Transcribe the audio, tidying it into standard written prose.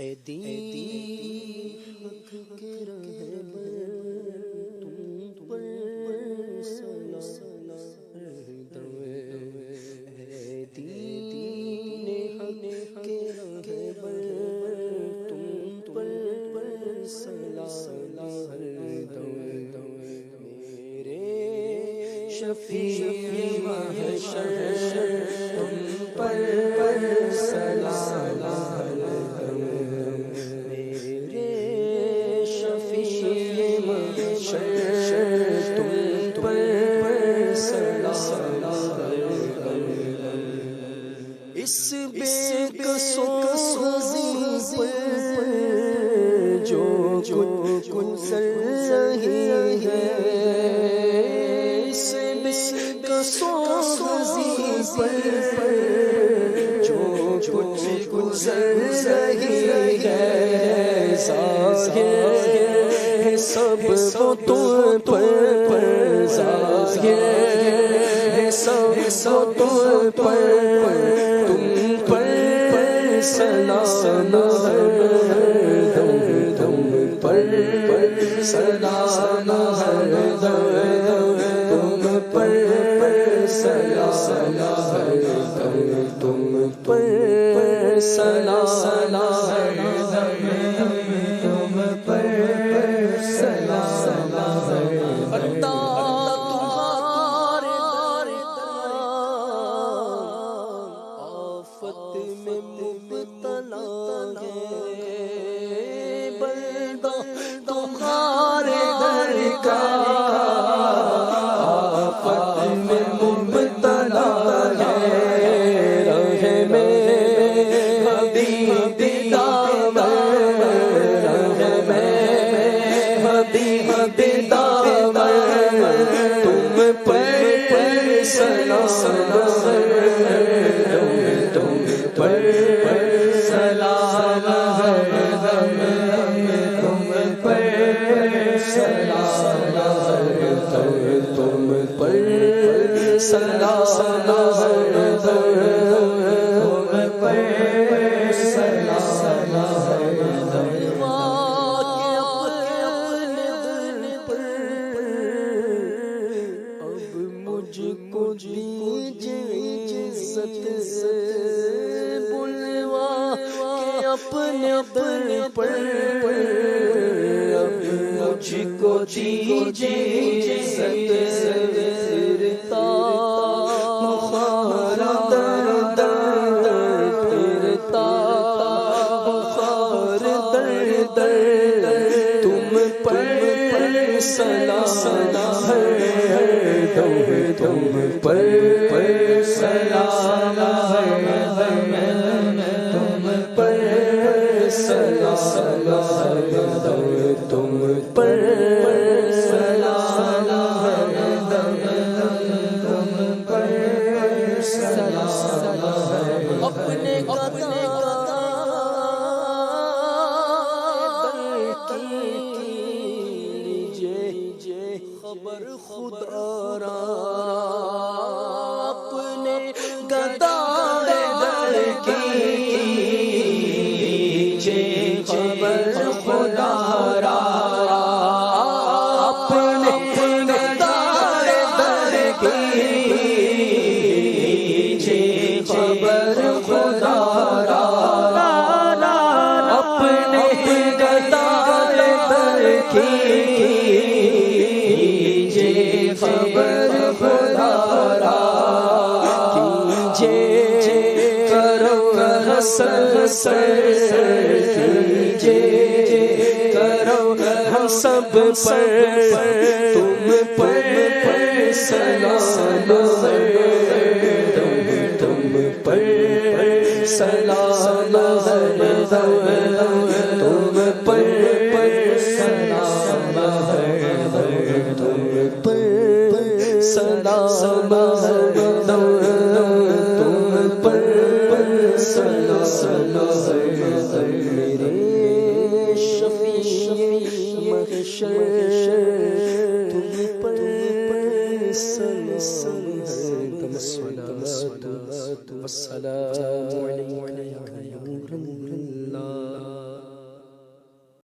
اے دین حق کے رہبر تم پر سلام اے دین حق کے رہبر تم پر سلام میرے شفیع محشر تم پر سلام اس بے قصوں پر جو کچھ گزر رہی ہے، اس بے قصوں پر جو کچھ گزر رہی ہے، ظاہر ہے سب وہ تم پر، ظاہر ہے سب تم پر، تم پر سلام ہردم، تم پر سلام ہردم، تم پر سلام ہردم، تم پر سلام ہردم، تم پر سلام ہردم۔ تمہارے در کا آفت میں مبتلا ہے، راہ میں حبیب دامن، راہ میں حبیب دامن، تم پر سلام ہردم، تم پر سلام ہردم، تم پر سلام ہردم، تم پر سلام ہردم، تم پر سلام ہردم۔ اب مجھ کو دیجیے عزت سے بلوا کے اپنے در پر، اب مجھ کو دیجیے عزت سے پھرتا بخار در در، پھرتا بخار در در، تم پر سلام ہردم، تم پر سلام ہردم، تم پر سلام ہردم، تم پر سلام ہردم، تم پر سلام ہردم۔ اپنے قدم خبر خدا را، اپنے گدار در کیجئے خبر خدا را، اپنے گدار در کیجئے خبر خدا را، اپنے گدار در خبر خدا را، کیجئے کرم حسن کیجئے کرم ہم سب پر، تم پر سلام ہردم، تم پر سلام ہردم، تم پر سلام ہردم، تم پر سلام ہردم، تم پر سلام ہردم، میرے شفیع محشر